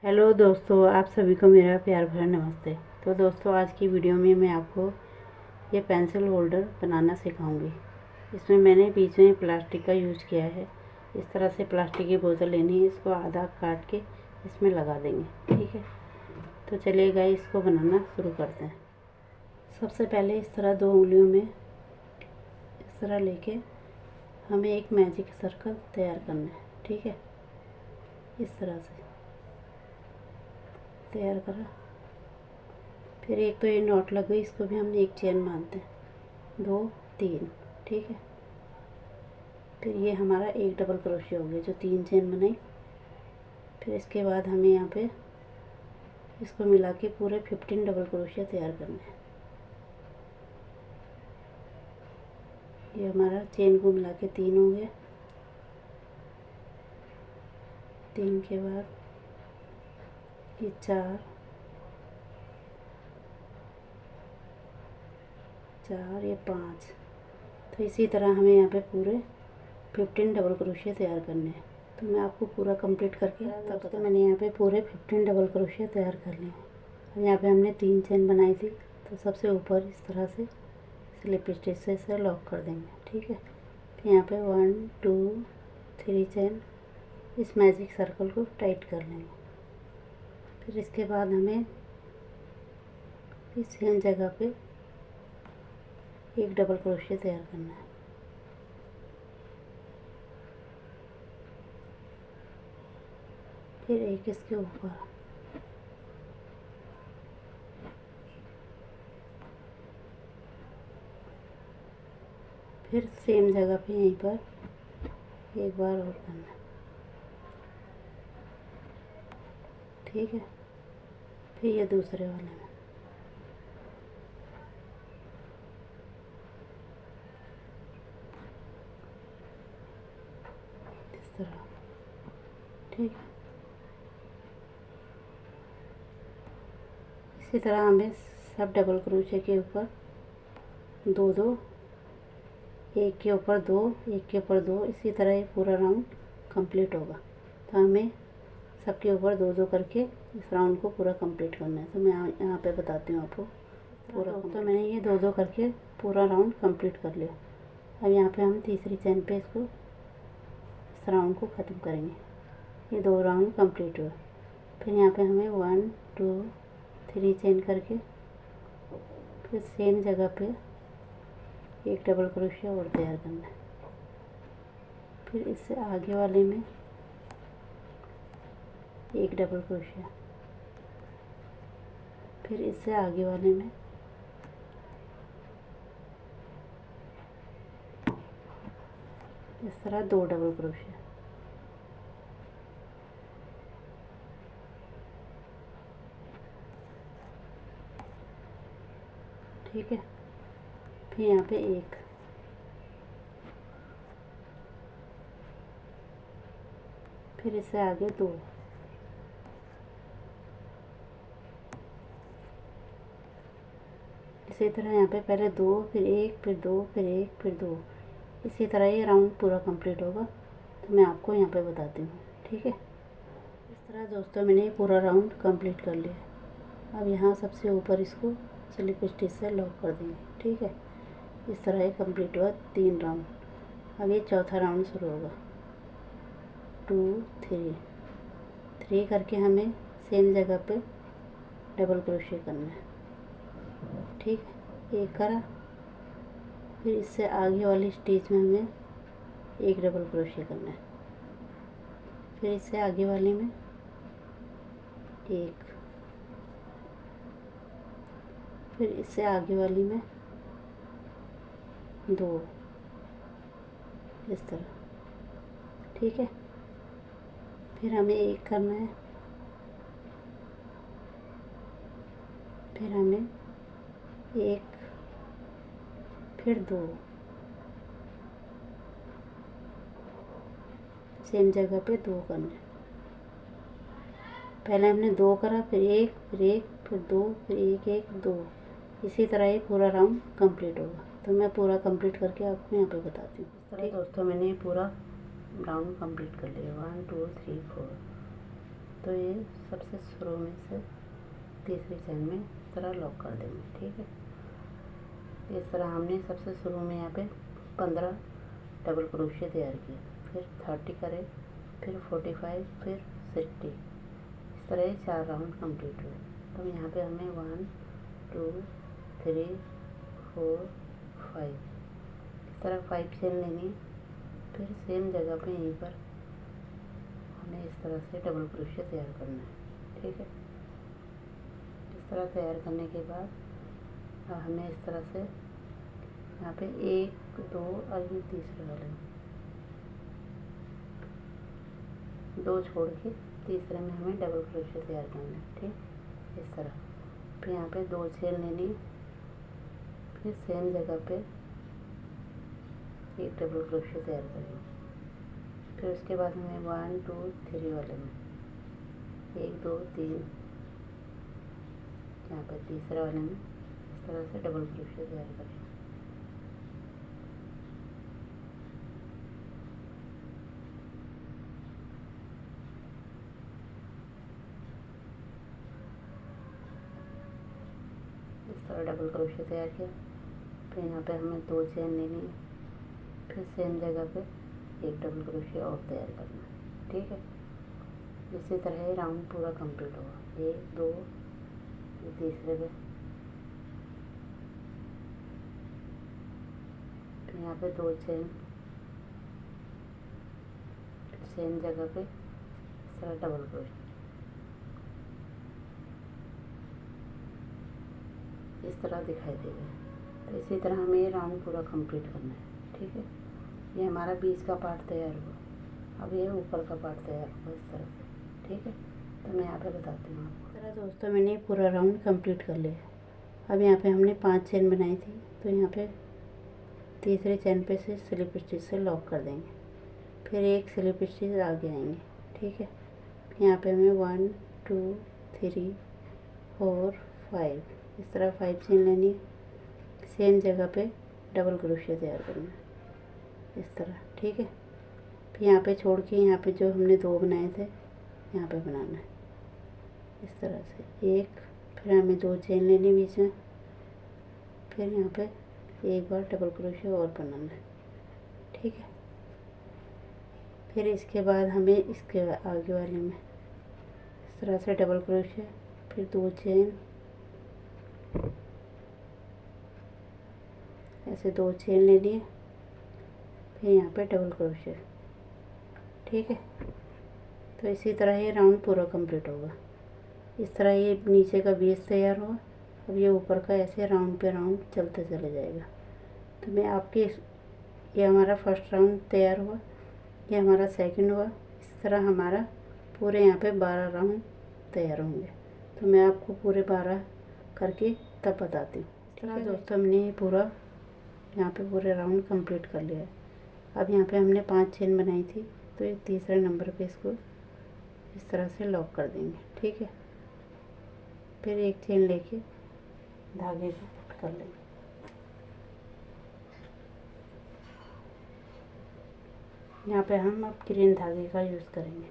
Hello दोस्तों, आप सभी को मेरा प्यार भरा नमस्ते। तो दोस्तों, आज की वीडियो में मैं आपको ये पेंसिल होल्डर बनाना सिखाऊंगी। इसमें मैंने बीच में प्लास्टिक का यूज़ किया है। इस तरह से प्लास्टिक की बोतल लेनी है, इसको आधा काट के इसमें लगा देंगे। ठीक है, तो चलिए गाइस, इसको बनाना शुरू करते हैं। सबसे पहले इस तरह 2 उंगलियों में इस तरह लेके हमें एक मैजिक सर्कल तैयार करना है। ठीक है, इस तरह से तैयार करा। फिर एक तो ये नॉट लग गई, इसको भी हम एक चेन मानते हैं, 2 3। ठीक है, फिर ये हमारा एक डबल क्रोशिया हो गया जो 3 चेन बनाई। फिर इसके बाद हमें यहाँ पे इसको मिला के पूरे 15 डबल क्रोशिया तैयार करने हैं। ये हमारा चेन को मिला के 3 हो गया। 3 के बाद ये 4 ये 5। तो इसी तरह हमें यहाँ पे पूरे 15 डबल क्रोशिया तैयार करने हैं। तो मैं आपको पूरा कंप्लीट करके तब तक मैंने यहाँ पे पूरे 15 डबल क्रोशिया तैयार कर लिए। अब यहाँ पे हमने 3 चेन बनाई थी, तो सबसे ऊपर इस तरह से स्लिप स्टिच से इसे लॉक कर देंगे। ठीक है, फिर यहाँ पे 1 2 3 चेन इस मैजिक सर्कल को टाइट कर लेंगे। फिर इसके बाद हमें इस सेम जगह पे एक डबल क्रोशिया तैयार करना है। फिर एक इसके ऊपर, फिर सेम जगह पे यहीं पर एक बार और करना है। ठीक है, फिर ये दूसरे वाले में इस तरह। ठीक है, इसी तरह हमें सब डबल क्रोशिया के ऊपर 2 2, एक के ऊपर 2, एक के ऊपर 2, इसी तरह ये पूरा राउंड कंप्लीट होगा। तो हमें सबके ऊपर 2 2 करके इस राउंड को पूरा कंप्लीट करना है। तो मैं यहाँ पे बताती हूँ आपको पूरा। तो मैंने ये 2 2 करके पूरा राउंड कंप्लीट कर लिया। अब यहाँ पे हम तीसरी चेन पे इसको इस राउंड को ख़त्म करेंगे। ये 2 राउंड कंप्लीट हुए। फिर यहाँ पे हमें 1 2 3 चेन करके फिर सेम जगह पे एक डबल क्रोशिया और तैयार करना है। फिर इससे आगे वाले में एक डबल क्रोशिया, फिर इससे आगे वाले में इस तरह 2 डबल क्रोशिया। ठीक है, फिर यहाँ पे एक, फिर इससे आगे 2, इसी तरह यहाँ पे पहले 2 फिर 1 फिर 2 फिर 1 फिर 2, इसी तरह ये राउंड पूरा कंप्लीट होगा। तो मैं आपको यहाँ पे बताती हूँ। ठीक है, इस तरह दोस्तों मैंने ये पूरा राउंड कंप्लीट कर लिया। अब यहाँ सबसे ऊपर इसको स्लिप स्टिच से लॉक कर देंगे। ठीक है, इस तरह ये कंप्लीट हुआ 3 राउंड। अब ये चौथा राउंड शुरू होगा। 2 3 3 करके हमें सेम जगह पे डबल क्रोशिया करना है। ठीक है, एक करा, फिर इससे आगे वाली स्टिच में हमें एक डबल क्रोशिया करना है। फिर इससे आगे वाले में एक, फिर इससे आगे वाली में 2, इस तरह। ठीक है, फिर हमें एक करना है, फिर हमें एक, फिर 2, सेम जगह पे 2 करना है। पहले हमने 2 करा, फिर 1 फिर 1 फिर 2 फिर 1 1 2, इसी तरह ये पूरा राउंड कंप्लीट होगा। तो मैं पूरा कंप्लीट करके आपको यहाँ पे बताती हूँ। ठीक दोस्तों, मैंने पूरा राउंड कंप्लीट कर लिया। 1 2 3 4। तो ये सबसे शुरू में से तीसरी चेन में इस तरह लॉक कर देंगे। ठीक है, इस तरह हमने सबसे शुरू में यहाँ पे 15 डबल क्रोशिया तैयार किए, फिर 30 करें, फिर 45, फिर 60, इस तरह 4 राउंड कंप्लीट हुए। तो यहाँ पे हमें 1 2 3 4 5 इस तरह 5 चेन लेनी, फिर सेम जगह पे यहीं पर हमें इस तरह से डबल क्रोशिया तैयार करना है। ठीक है, इस तरह तैयार करने के बाद अब हमें इस तरह से यहाँ पे 1 2 और ये तीसरे वाले में 2 छोड़ के तीसरे में हमें डबल क्रोशिया तैयार करना है। ठीक, इस तरह फिर यहाँ पे 2 चेन लेनी, फिर सेम जगह पे एक डबल क्रोशिया तैयार करेंगे, फिर उसके बाद हमें 1 2 3 वाले में 1 2 3 यहाँ पे तीसरे वाले में इस तरह से डबल क्रोशिया तैयार करेंगे। इस तरह डबल क्रोशिया तैयार किया, फिर यहाँ पे हमें 2 चेन लेनी है, फिर सेम जगह पे एक डबल क्रोशिया और तैयार करना है। ठीक है, इसी तरह ये राउंड पूरा कंप्लीट होगा। 1 2 तीसरे पे, फिर यहाँ पे 2 चेन, सेम जगह पे इस तरह डबल क्रोशिया, इस तरह दिखाई देगा। तो इसी तरह हमें ये राउंड पूरा कंप्लीट करना है। ठीक है, ये हमारा बीच का पार्ट तैयार हुआ, अब ये ऊपर का पार्ट तैयार हुआ इस तरह से। ठीक है, तो मैं यहाँ पे बताती हूँ आपको। इस तरह दोस्तों मैंने पूरा राउंड कंप्लीट कर लिया। अब यहाँ पे हमने 5 चेन बनाई थी, तो यहाँ पे तीसरे चेन पे से स्लिप स्टिच से लॉक कर देंगे, फिर एक स्लिप स्टिच आगे आएंगे। ठीक है, यहाँ पे हमें 1 2 3 4 5 इस तरह 5 चेन लेनी है, सेम जगह पे डबल क्रोशिया तैयार करना है इस तरह। ठीक है, फिर यहाँ पे छोड़ के यहाँ पे जो हमने 2 बनाए थे यहाँ पे बनाना है इस तरह से एक, फिर हमें 2 चेन लेनी बीच में, फिर यहाँ पे एक बार डबल क्रोशिया और बनाना है। ठीक है, फिर इसके बाद हमें इसके आगे वाले में इस तरह से डबल क्रोशिया, फिर 2 चेन, ऐसे 2 चेन लेनी है, फिर यहाँ पे डबल क्रोशिया। ठीक है, तो इसी तरह ये राउंड पूरा कंप्लीट होगा। इस तरह ये नीचे का बेस तैयार हुआ, अब ये ऊपर का ऐसे राउंड पे राउंड चलते चले जाएगा। तो मैं आपके ये हमारा फर्स्ट राउंड तैयार हुआ, ये हमारा सेकंड हुआ, इस तरह हमारा पूरे यहाँ पे 12 राउंड तैयार होंगे। तो मैं आपको पूरे 12 करके तब बताती हूँ। इस तरह दोस्तों हमने ये पूरा यहाँ पे पूरे राउंड कंप्लीट कर लिया है। अब यहाँ पे हमने 5 चेन बनाई थी, तो ये तीसरे नंबर पे इसको इस तरह से लॉक कर देंगे। ठीक है, फिर एक चेन लेके धागे को कट कर लेंगे। यहाँ पे हम अब ग्रीन धागे का यूज़ करेंगे,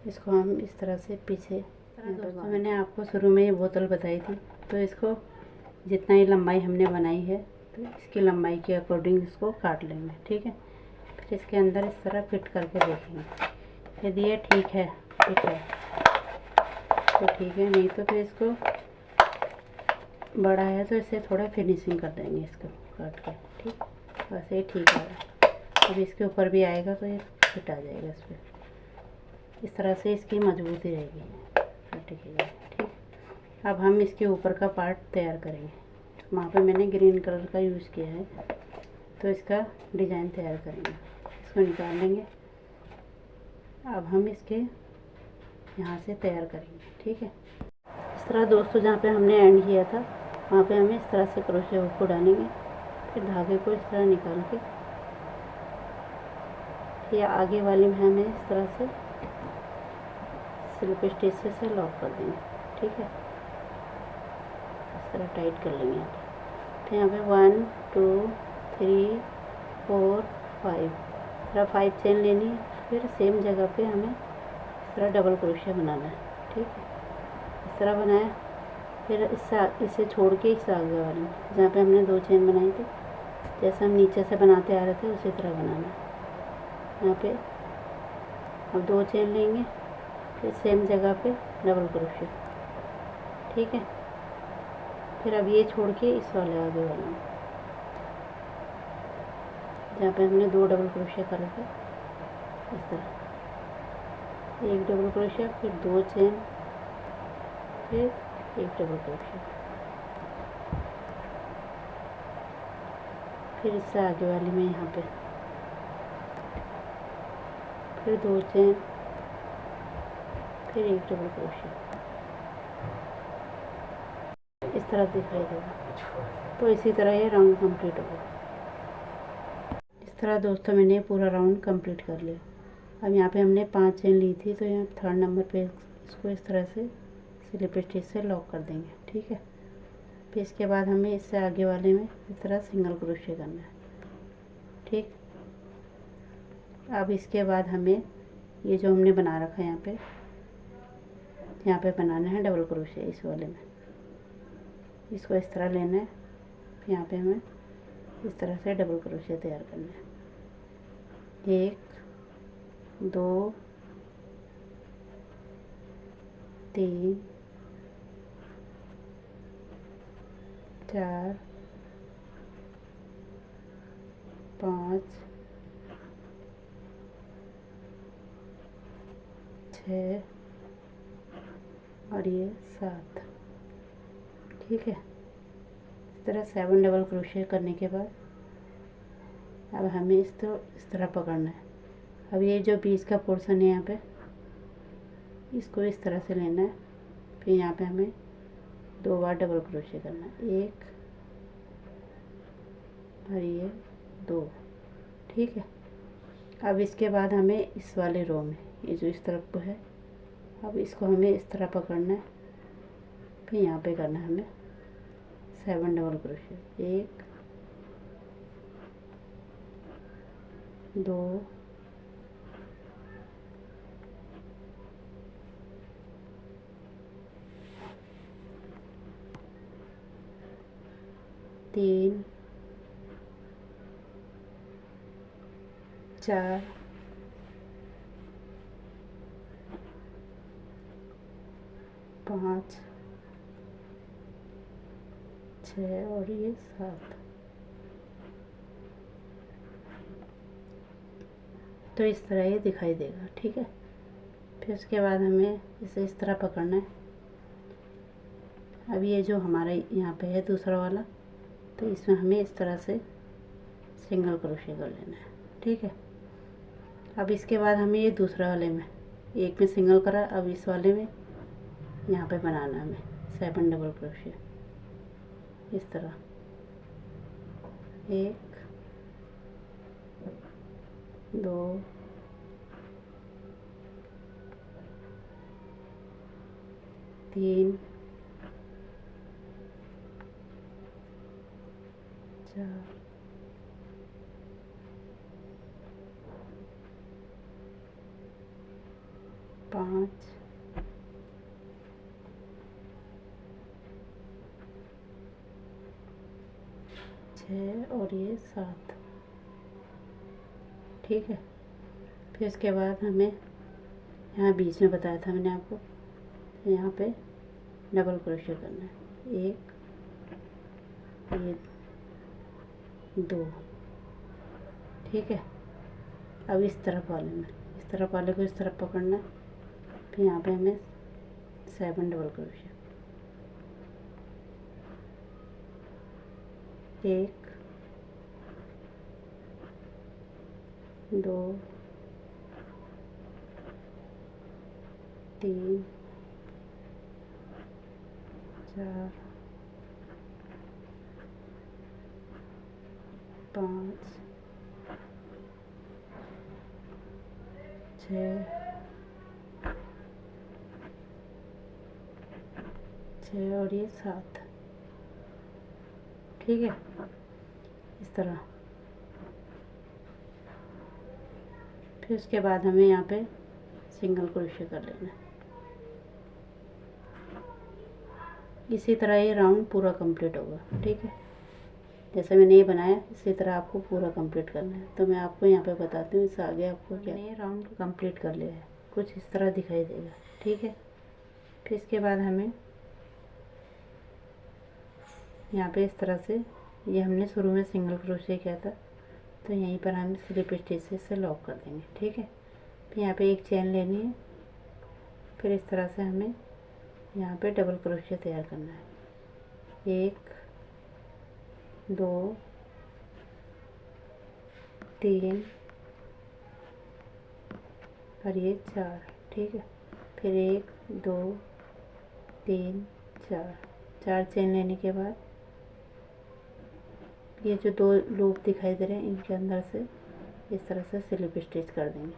इसको हम इस तरह से पीछे। दोस्तों मैंने आपको शुरू में ये बोतल बताई थी, तो इसको जितना ही लंबाई हमने बनाई है तो इसकी लंबाई के अकॉर्डिंग इसको काट लेंगे। ठीक है, फिर इसके अंदर इस तरह फिट करके देखेंगे, यदि ये ठीक है तो ठीक है, नहीं तो फिर इसको बड़ा है तो इसे थोड़ा फिनिशिंग कर देंगे इसको काट के। ठीक, वैसे ही ठीक है। अब इसके ऊपर भी आएगा तो ये फिट आ जाएगा इस पर, इस तरह से इसकी मजबूती रहेगी। टिकेगा। ठीक, अब हम इसके ऊपर का पार्ट तैयार करेंगे। वहाँ पे मैंने ग्रीन कलर का यूज़ किया है, तो इसका डिज़ाइन तैयार करेंगे। इसको निकाल लेंगे। अब हम इसके यहाँ से तैयार करेंगे। ठीक है, इस तरह दोस्तों जहाँ पे हमने एंड किया था वहाँ पे हमें इस तरह से क्रोशे हुक को डालेंगे, फिर धागे को इस तरह निकाल के फिर आगे वाली में हमें इस तरह से स्लिप स्टिच से लॉक कर देंगे। ठीक है, इस तरह टाइट कर लेंगे। फिर यहाँ पे 1 2 3 4 5 5 चेन लेनी है, फिर सेम जगह पे हमें इस तरह डबल क्रोशिया बनाना है। ठीक है, इस तरह बनाया। फिर इसे छोड़ के इस आगे वाले में जहाँ पे हमने 2 चेन बनाई थी, जैसे हम नीचे से बनाते आ रहे थे उसी तरह बनाना है। यहाँ पे अब 2 चेन लेंगे, फिर सेम जगह पे डबल क्रोशिया। ठीक है, फिर अब ये छोड़ के इस वाले आगे वाले में जहाँ पे हमने 2 डबल क्रोशिया करे थे, इस तरह 1 डबल क्रोशिया, फिर 2 चेन, फिर 1 डबल क्रोशिया, फिर इससे आगे वाली में यहाँ पे फिर 2 चेन, फिर 1 डबल क्रोशिया। इस तरह दिखाई देगा। तो इसी तरह ये राउंड कंप्लीट होगा। इस तरह दोस्तों मैंने पूरा राउंड कंप्लीट कर लिया। अब यहाँ पे हमने 5 चेन ली थी, तो यहाँ 3rd नंबर पे इसको इस तरह से स्लिप स्टिच से लॉक कर देंगे। ठीक है, फिर इसके बाद हमें इससे आगे वाले में इस तरह सिंगल क्रोशिया करना है। ठीक, अब इसके बाद हमें ये जो हमने बना रखा है यहाँ पे बनाना है डबल क्रोशिया इस वाले में। इसको इस तरह लेना है, यहाँ पे हमें इस तरह से डबल क्रोशिया तैयार करना है। 1 2 3 4 5 6 और ये 7। ठीक है, इस तरह 7 डबल क्रोशिया करने के बाद अब हमें इस तरह पकड़ना है। अब ये जो बीच का पोर्शन है यहाँ पे, इसको इस तरह से लेना है। फिर यहाँ पे हमें 2 बार डबल क्रोशिया करना है, 1 और ये 2। ठीक है, अब इसके बाद हमें इस वाले रो में ये जो इस तरफ को है, अब इसको हमें इस तरह पकड़ना है। फिर यहाँ पे करना है हमें 7 डबल क्रोशिया, 1 2 3 4 5 6 और ये 7। तो इस तरह ये दिखाई देगा। ठीक है, फिर उसके बाद हमें इसे इस तरह पकड़ना है। अब ये जो हमारा यहाँ पे है दूसरा वाला, तो इसमें हमें इस तरह से सिंगल क्रोशिया कर लेना है। ठीक है, अब इसके बाद हमें ये दूसरा वाले में एक में सिंगल करा, अब इस वाले में यहाँ पे बनाना है हमें 7 डबल क्रोशिया इस तरह, 1 2 3 4 5 6 और ये 7। ठीक है, फिर इसके बाद हमें यहाँ बीच में बताया था मैंने आपको, यहाँ पे डबल क्रोशिया करना है, 1 ये 2। ठीक है, अब इस तरफ वाले को इस तरफ पकड़ना है। फिर यहाँ पे हमें 7 डबल क्रोशिया, 1 2 3 4 5 6 और ये 7। ठीक है, इस तरह। फिर उसके बाद हमें यहाँ पे सिंगल क्रोशिया कर लेना है। इसी तरह ये राउंड पूरा कंप्लीट होगा। ठीक है, जैसे मैंने ये बनाया इसी तरह आपको पूरा कंप्लीट करना है। तो मैं आपको यहाँ पे बताती हूँ इससे आगे आपको क्या। मैंने ये राउंड कंप्लीट कर लिया है, कुछ इस तरह दिखाई देगा। ठीक है, फिर इसके बाद हमें यहाँ पे इस तरह से, ये हमने शुरू में सिंगल क्रोशिया किया था तो यहीं पर हम स्लिप स्टिच से लॉक कर देंगे। ठीक है, फिर यहाँ पे एक चेन लेनी है, फिर इस तरह से हमें यहाँ पे डबल क्रोशिया तैयार करना है। 1 2 3 और ये 4। ठीक है, फिर 1 2 3 4 चेन लेने के बाद ये जो 2 लूप दिखाई दे रहे हैं इनके अंदर से इस तरह से स्लिप स्टिच कर देंगे।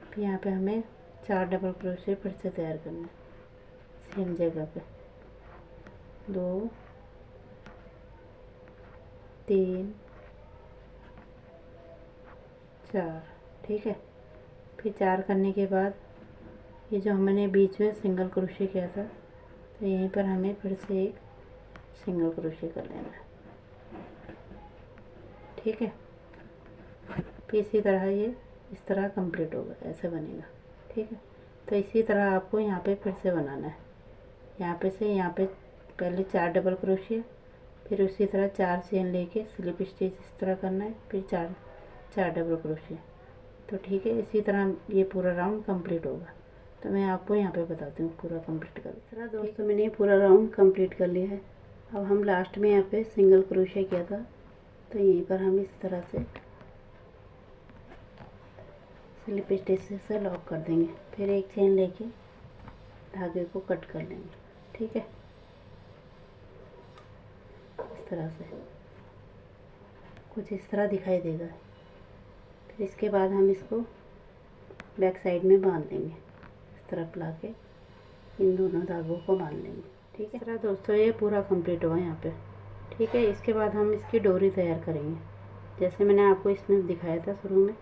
फिर यहाँ पे हमें 4 डबल क्रोशिया फिर से तैयार करना है सेम जगह पे। 2 3 4। ठीक है, फिर 4 करने के बाद ये जो हमने बीच में सिंगल क्रोशिया किया था तो यहीं पर हमें फिर से एक सिंगल क्रोशिया कर लेना है। ठीक है, फिर इसी तरह ये इस तरह कंप्लीट होगा, ऐसे बनेगा। ठीक है, तो इसी तरह आपको यहाँ पे फिर से बनाना है। यहाँ पे से यहाँ पे पहले 4 डबल क्रोशिया, फिर उसी तरह 4 चेन लेके स्लिप स्टिच इस तरह करना है, फिर 4 डबल क्रोशिया। तो ठीक है, इसी तरह ये पूरा राउंड कंप्लीट होगा। तो मैं आपको यहाँ पे बताती हूँ पूरा कंप्लीट कर। इस तरह दोस्तों मैंने ये पूरा राउंड कंप्लीट कर लिया है। अब हम लास्ट में यहाँ पे सिंगल क्रोशिया किया था तो यहीं पर हम इस तरह से स्लिप स्टिच से लॉक कर देंगे, फिर एक चेन लेके धागे को कट कर लेंगे। ठीक है, इस तरह से कुछ इस तरह दिखाई देगा। फिर इसके बाद हम इसको बैक साइड में बांध देंगे, इस तरफ ला के इन दोनों धागों को बांध लेंगे। ठीक है, इस तरह दोस्तों ये पूरा कंप्लीट हुआ यहाँ पे। ठीक है, इसके बाद हम इसकी डोरी तैयार करेंगे जैसे मैंने आपको इसमें दिखाया था शुरू में।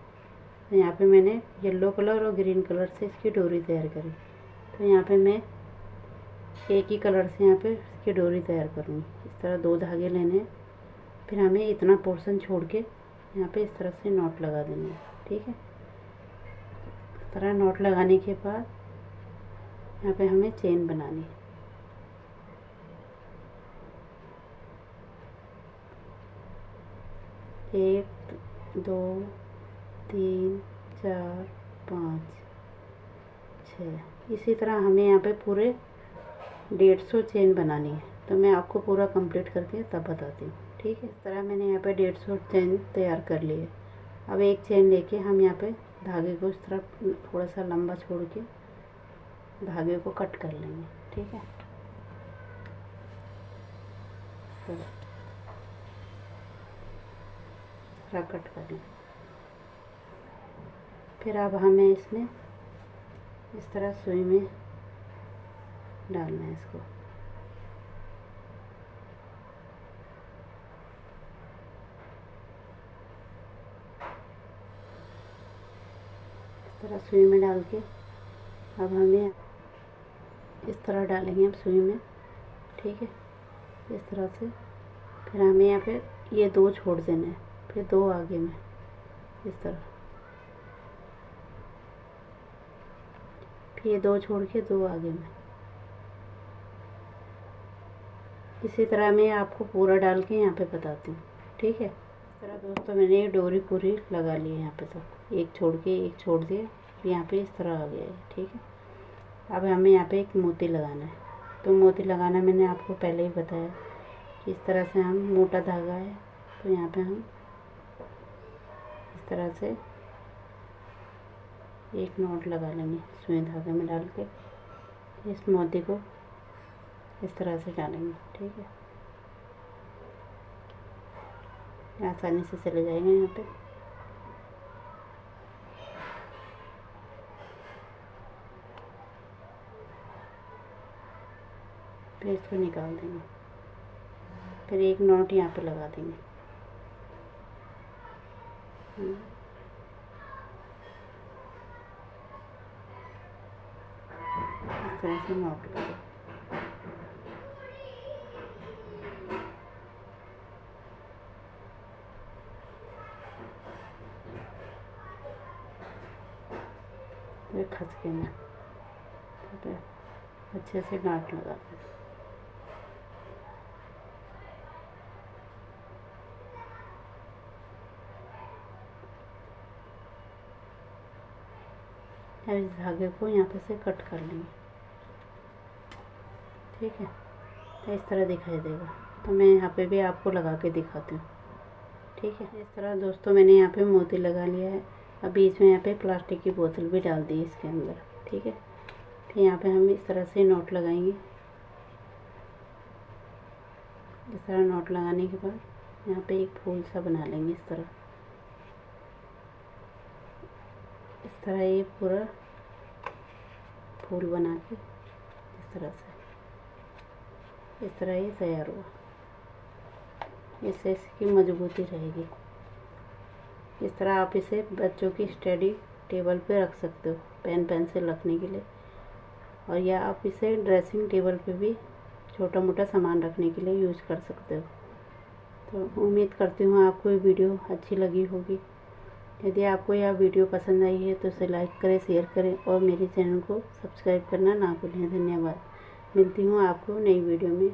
तो यहाँ पे मैंने येलो कलर और ग्रीन कलर से इसकी डोरी तैयार करी। तो यहाँ पे मैं एक ही कलर से यहाँ पे इसकी डोरी तैयार करूँगी। इस तरह 2 धागे लेने हैं, फिर हमें इतना पोर्शन छोड़ के यहाँ पे इस तरह से नॉट लगा देंगे। ठीक है, इस तरह नॉट लगाने के बाद यहाँ पे हमें चेन बनानी है। एक 2 3 4 5 6। इसी तरह हमें यहाँ पे पूरे 150 चेन बनानी है। तो मैं आपको पूरा कंप्लीट करके तब बताती हूँ। ठीक है, इस तरह मैंने यहाँ पे 150 चेन तैयार कर ली है। अब एक चेन लेके हम यहाँ पे धागे को इस तरह थोड़ा सा लंबा छोड़ के धागे को कट कर लेंगे। ठीक है, तो कट कर लें। फिर अब हमें इसमें इस तरह सुई में डालना है इसको। इस तरह सुई में डाल के अब हमें इस तरह डालेंगे हम सुई में। ठीक है, इस तरह से फिर हमें यहाँ पे ये 2 छोड़ देने हैं, फिर 2 आगे में इस तरह, फिर ये 2 छोड़ के 2 आगे में। इसी तरह मैं आपको पूरा डाल के यहाँ पे बताती हूँ। ठीक है, इस तरह दोस्तों मैंने ये डोरी पूरी लगा ली है। यहाँ पे तो एक छोड़ के एक छोड़ दिया, फिर यहाँ पे इस तरह आ गया है। ठीक है, अब हमें यहाँ पे एक मोती लगाना है। तो मोती लगाना मैंने आपको पहले ही बताया कि इस तरह से हम मोटा धागा है तो यहाँ पे हम इस तरह से एक नॉट लगा लेंगे सुई धागे में डाल के, इस मोती को इस तरह से डालेंगे। ठीक है, आसानी से चले जाएंगे यहाँ पे। फिर इसको निकाल देंगे, फिर एक नॉट यहाँ पे लगा देंगे। इस तरह से नोट करें। ये खसके ना, तो अच्छे से गांठ लगा दें। अब इस धागे को यहाँ पे से कट कर लेंगे। ठीक है, तो इस तरह दिखाई देगा। तो मैं यहाँ पे भी आपको लगा के दिखाती हूँ। ठीक है, इस तरह दोस्तों मैंने यहाँ पे मोती लगा लिया है। अब बीच में यहाँ पे प्लास्टिक की बोतल भी डाल दी इसके अंदर। ठीक है, तो यहाँ पे हम इस तरह से नोट लगाएंगे। इस तरह नोट लगाने के बाद यहाँ पे एक फूल सा बना लेंगे इस तरह। इस तरह ये पूरा फूल बना के इस तरह से, इस तरह ये तैयार हुआ। इससे इसकी मजबूती रहेगी। इस तरह आप इसे बच्चों की स्टडी टेबल पे रख सकते हो, पेन पेंसिल रखने के लिए, और या आप इसे ड्रेसिंग टेबल पे भी छोटा मोटा सामान रखने के लिए यूज़ कर सकते हो। तो उम्मीद करती हूँ आपको ये वीडियो अच्छी लगी होगी। यदि आपको यह वीडियो पसंद आई है तो इसे लाइक करें, शेयर करें और मेरे चैनल को सब्सक्राइब करना ना भूलें। धन्यवाद। मिलती हूँ आपको नई वीडियो में।